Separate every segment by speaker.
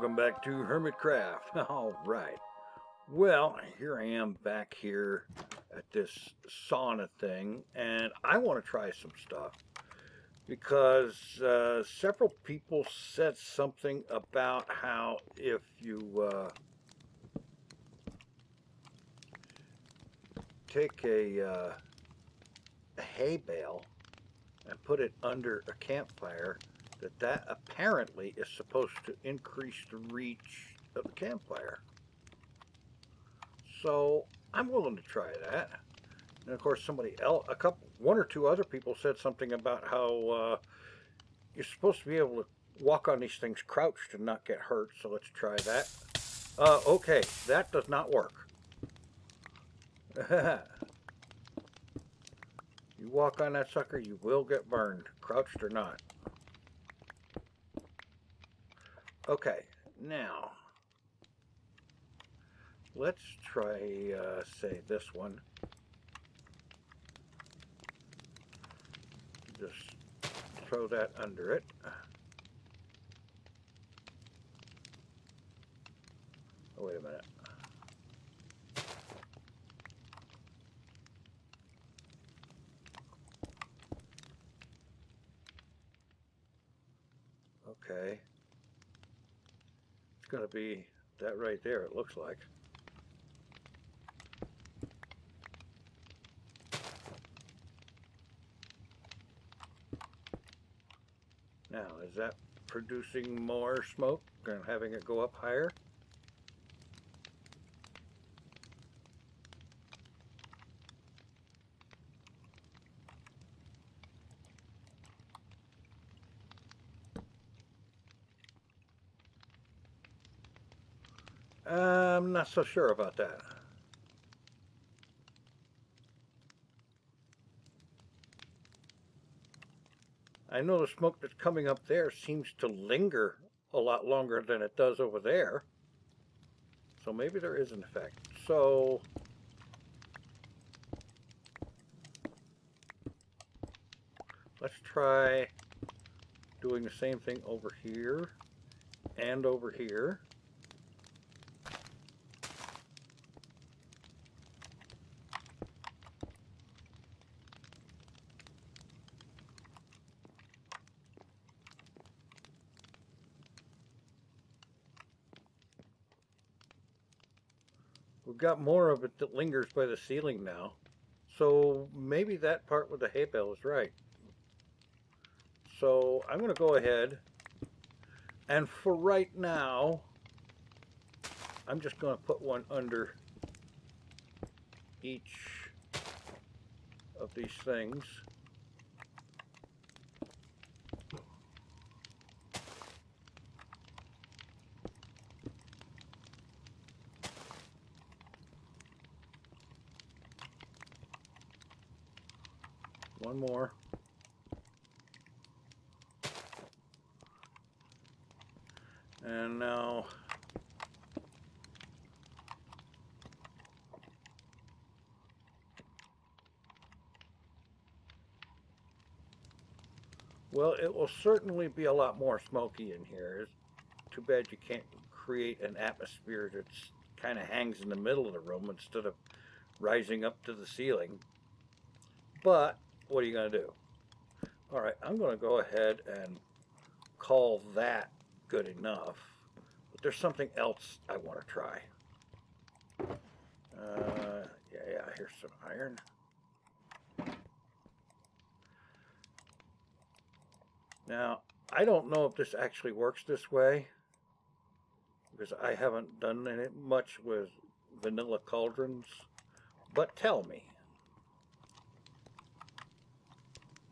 Speaker 1: welcome back to Hermitcraft. All right. Well, here I am back here at this sauna thing, and I want to try some stuff because several people said something about how if you take a hay bale and put it under a campfire, that apparently is supposed to increase the reach of the campfire. So I'm willing to try that. And of course, somebody else, one or two other people said something about how you're supposed to be able to walk on these things crouched and not get hurt. So let's try that. Okay, that does not work. You walk on that sucker, you will get burned, crouched or not. Okay, now let's try, say, this one. Just throw that under it. Oh, wait a minute. Okay. It's going to be that right there, it looks like. Now, is that producing more smoke and having it go up higher? I'm not so sure about that. I know the smoke that's coming up there seems to linger a lot longer than it does over there. So maybe there is an effect. So let's try doing the same thing over here and over here. We've got more of it that lingers by the ceiling now. So maybe that part with the hay bale is right. So I'm going to go ahead, and for right now, I'm just going to put one under each of these things. One more. And now well, it will certainly be a lot more smoky in here. It's too bad you can't create an atmosphere that kind of hangs in the middle of the room instead of rising up to the ceiling. But what are you going to do? All right, I'm going to go ahead and call that good enough. But there's something else I want to try. Yeah, here's some iron. Now, I don't know if this actually works this way, because I haven't done it much with vanilla cauldrons, but tell me,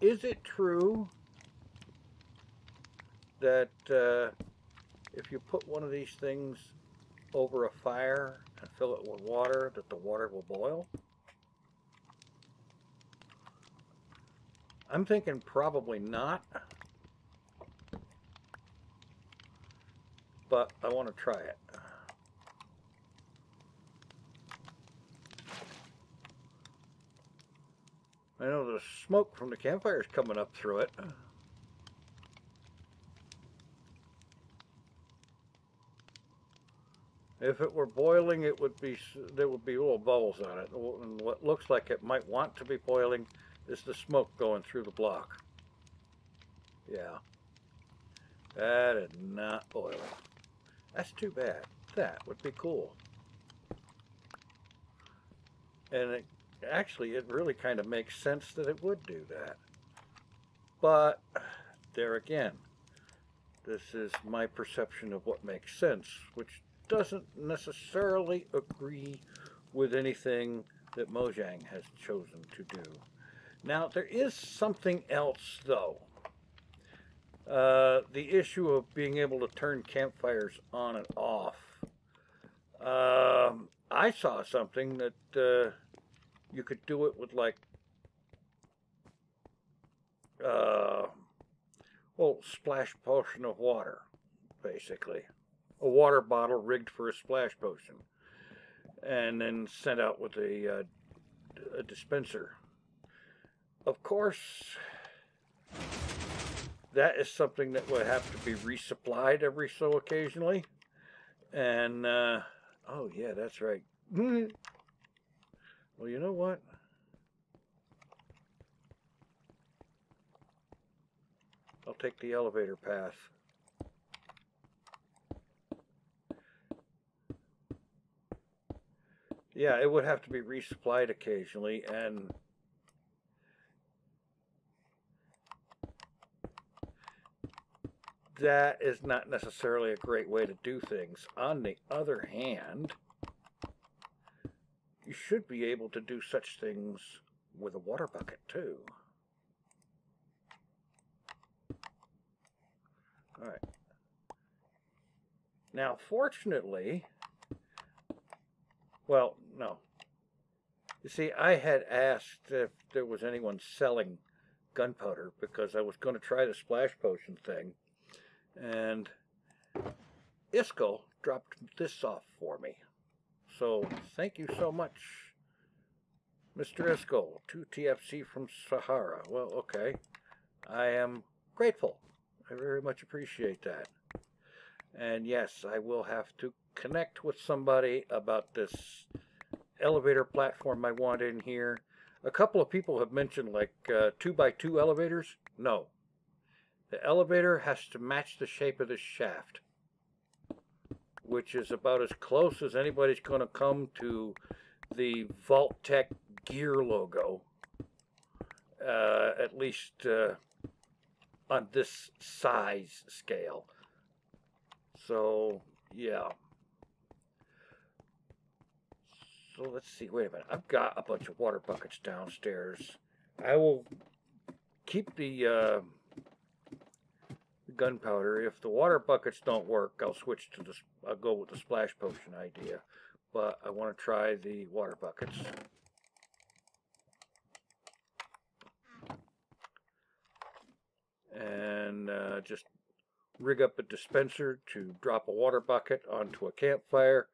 Speaker 1: is it true that if you put one of these things over a fire and fill it with water, that the water will boil? I'm thinking probably not, but I want to try it. I know the smoke from the campfire is coming up through it. If it were boiling, there would be little bubbles on it. And what looks like it might want to be boiling is the smoke going through the block. Yeah, that is not boiling. That's too bad. That would be cool. And it really kind of makes sense that it would do that. But there again, this is my perception of what makes sense, which doesn't necessarily agree with anything that Mojang has chosen to do. Now, there is something else, though. The issue of being able to turn campfires on and off. I saw something that you could do it with, like, splash potion of water, basically. A water bottle rigged for a splash potion. And then sent out with a dispenser. Of course, that is something that would have to be resupplied every so occasionally. And, oh yeah, that's right. Well, you know what? I'll take the elevator path. Yeah, it would have to be resupplied occasionally, and that is not necessarily a great way to do things. On the other hand, you should be able to do such things with a water bucket too. All right. Now, fortunately, well, no. You see, I had asked if there was anyone selling gunpowder because I was going to try the splash potion thing. And Isco dropped this off for me. So thank you so much, Mr. Isco, 2TFC from Sahara. Well, okay. I am grateful. I very much appreciate that. And yes, I will have to connect with somebody about this elevator platform I want in here. A couple of people have mentioned like 2x2 elevators. No. The elevator has to match the shape of the shaft, which is about as close as anybody's going to come to the Vault-Tec gear logo, at least on this size scale. So, yeah. So let's see, wait a minute. I've got a bunch of water buckets downstairs. I will keep the gunpowder. If the water buckets don't work, I'll switch to I'll go with the splash potion idea. But I want to try the water buckets. And just rig up a dispenser to drop a water bucket onto a campfire.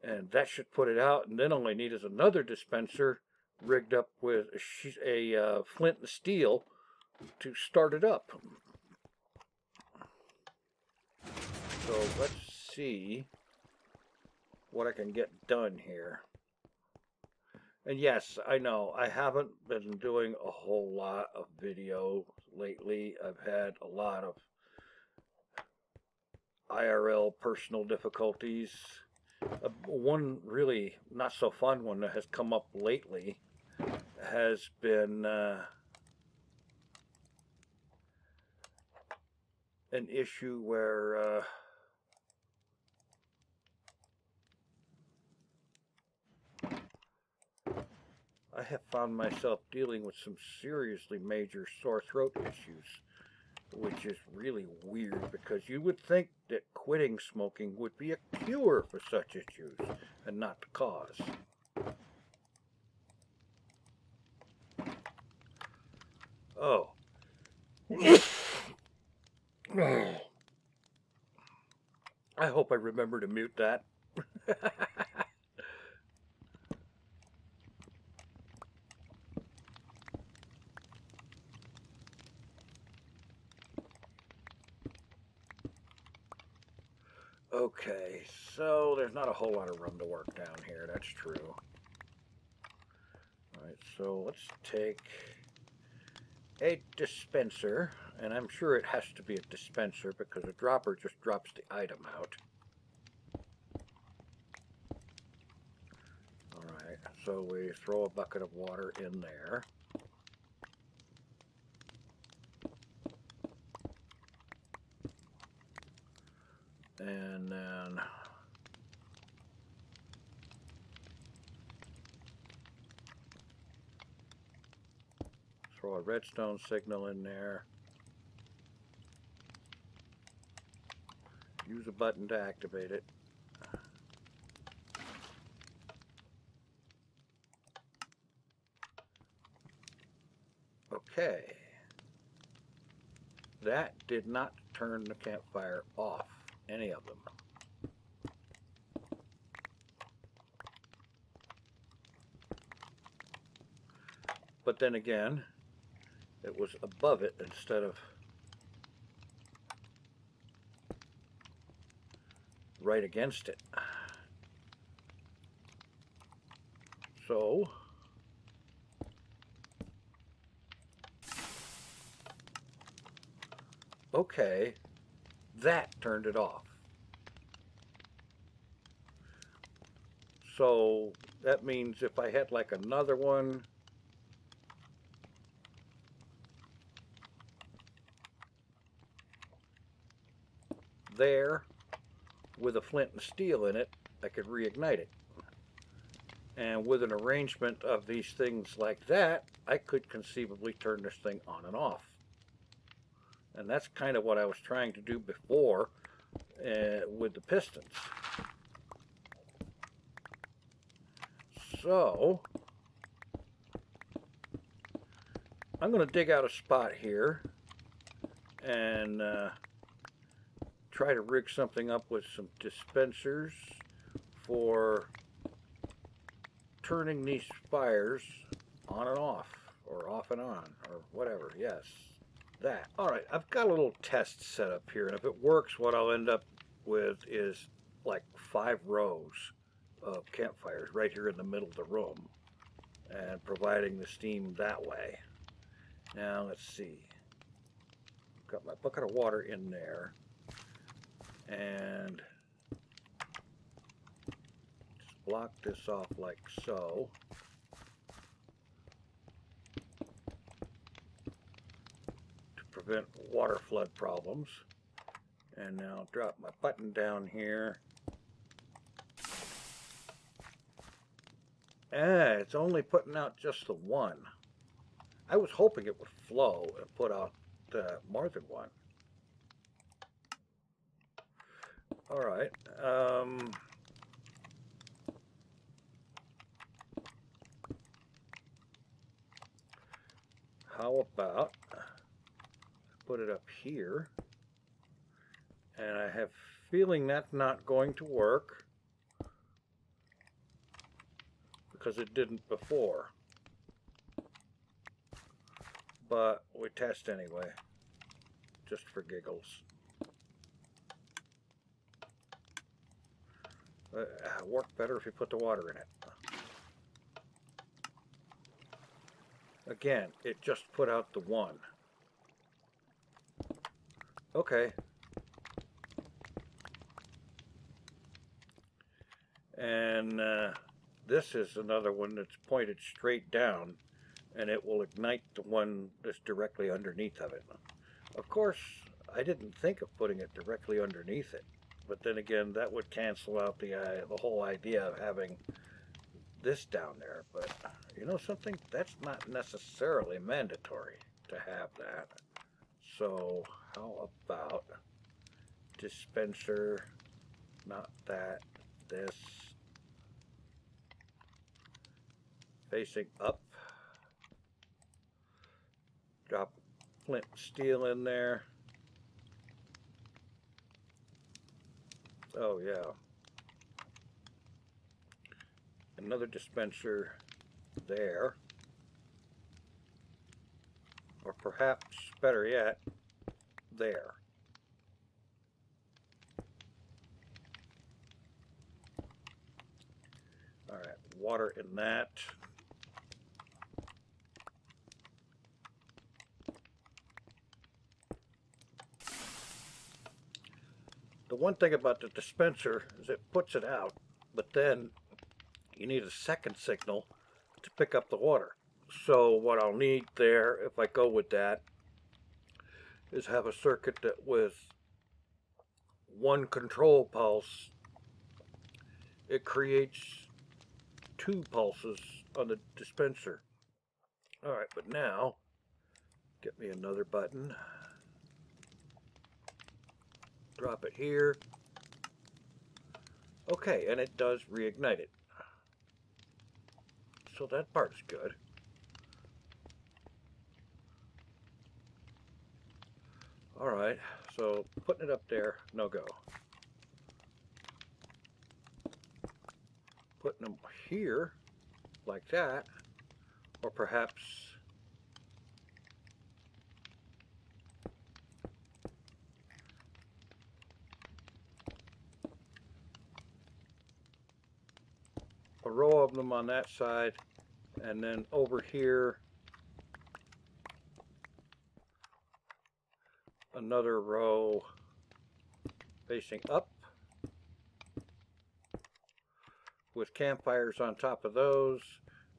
Speaker 1: And that should put it out. And then all I need is another dispenser rigged up with a flint and steel to start it up. So let's see what I can get done here. And yes, I know I haven't been doing a whole lot of video lately. I've had a lot of IRL personal difficulties. One really not so fun one that has come up lately has been an issue where I have found myself dealing with some seriously major sore throat issues, which is really weird because you would think that quitting smoking would be a cure for such issues and not the cause. Oh. I hope I remember to mute that. Okay, so there's not a whole lot of room to work down here, that's true. Alright, so let's take a dispenser, and I'm sure it has to be a dispenser because a dropper just drops the item out. Alright, so we throw a bucket of water in there. And then throw a redstone signal in there. Use a button to activate it. Okay. That did not turn the campfire off, any of them. But then again, it was above it instead of right against it. So okay, that turned it off. So that means if I had like another one there with a flint and steel in it, I could reignite it. And with an arrangement of these things like that, I could conceivably turn this thing on and off. And that's kind of what I was trying to do before with the pistons. So I'm going to dig out a spot here and try to rig something up with some dispensers for turning these fires on and off, or off and on, or whatever. Yes, that. Alright, I've got a little test set up here, and if it works, what I'll end up with is like 5 rows of campfires right here in the middle of the room, and providing the steam that way. Now let's see, got my bucket of water in there, and just block this off like so. To prevent water flood problems. And now drop my button down here. It's only putting out just the one. I was hoping it would flow and put out more than one. Alright. How about put it up here? And I have a feeling that's not going to work because it didn't before. But we test anyway, just for giggles. Work better if you put the water in it. Again, it just put out the one. Okay. And this is another one that's pointed straight down, and it will ignite the one that's directly underneath of it. Of course, I didn't think of putting it directly underneath it, but then again, that would cancel out the whole idea of having this down there. But you know something? That's not necessarily mandatory to have that. So how about dispenser, not that, this, facing up, drop flint steel in there. Oh yeah. Another dispenser there. Or perhaps, better yet, there. All right, water in that. The one thing about the dispenser is it puts it out, but then you need a second signal to pick up the water. So what I'll need there, if I go with that, is have a circuit that with one control pulse, it creates 2 pulses on the dispenser. All right, but now, get me another button. Drop it here. Okay, and it does reignite it. So that part is good. All right, so putting it up there, no go. Putting them here, like that, or perhaps a row of them on that side, and then over here another row facing up with campfires on top of those,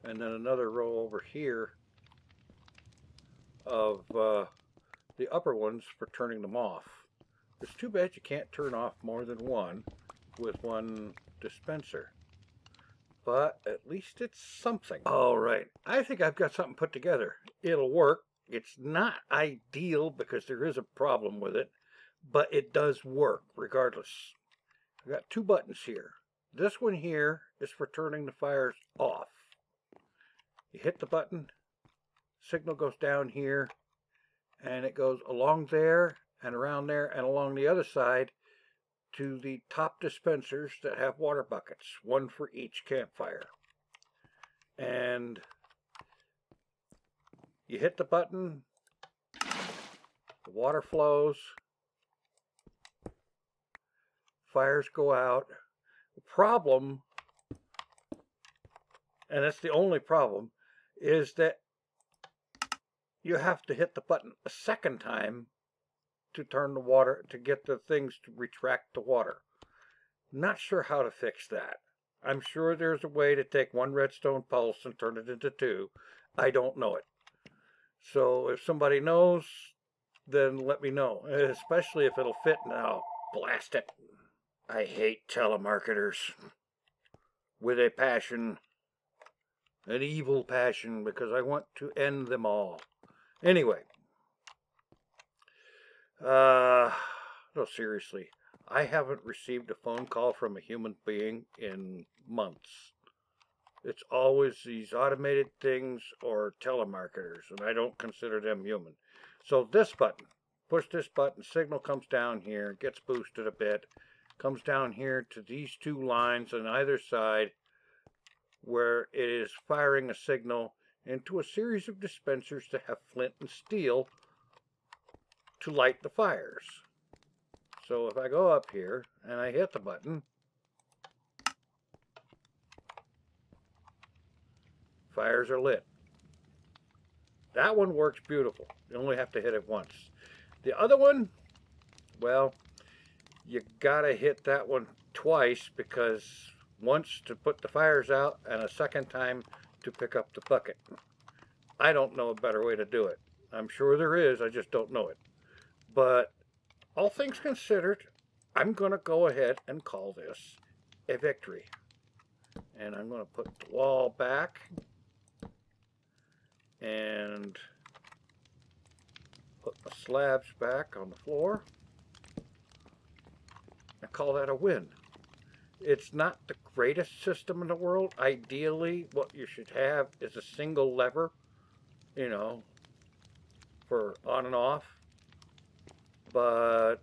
Speaker 1: and then another row over here of the upper ones for turning them off. It's too bad you can't turn off more than one with one dispenser, but at least it's something. All right, I think I've got something put together. It'll work. It's not ideal because there is a problem with it, but it does work regardless. I've got 2 buttons here. This one here is for turning the fires off. You hit the button, signal goes down here, and it goes along there and around there and along the other side to the top dispensers that have water buckets, 1 for each campfire. And you hit the button, the water flows, fires go out. The problem, and that's the only problem, is that you have to hit the button a second time to turn the water, to get the things to retract the water. Not sure how to fix that. I'm sure there's a way to take 1 redstone pulse and turn it into 2. I don't know it. So if somebody knows, then let me know, especially if it'll fit now. Blast it. I hate telemarketers with a passion, an evil passion, because I want to end them all. Anyway, no, seriously, I haven't received a phone call from a human being in months. It's always these automated things or telemarketers, and I don't consider them human. So this button, push this button, signal comes down here, gets boosted a bit, comes down here to these 2 lines on either side where it is firing a signal into a series of dispensers that have flint and steel to light the fires. So if I go up here and I hit the button, fires are lit. That one works beautiful. You only have to hit it once. The other one, well, you gotta hit that one twice, because once to put the fires out and a second time to pick up the bucket. I don't know a better way to do it. I'm sure there is, I just don't know it. But all things considered, I'm gonna go ahead and call this a victory. And I'm gonna put the wall back and put my slabs back on the floor. I call that a win. It's not the greatest system in the world. Ideally, what you should have is a single lever, you know, for on and off. But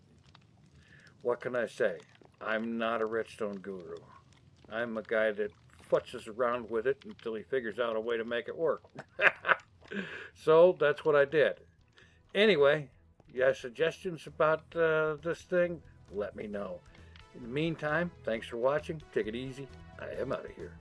Speaker 1: what can I say? I'm not a redstone guru. I'm a guy that futzes around with it until he figures out a way to make it work. So that's what I did. Anyway, you have suggestions about this thing? Let me know. In the meantime, thanks for watching. Take it easy. I am out of here.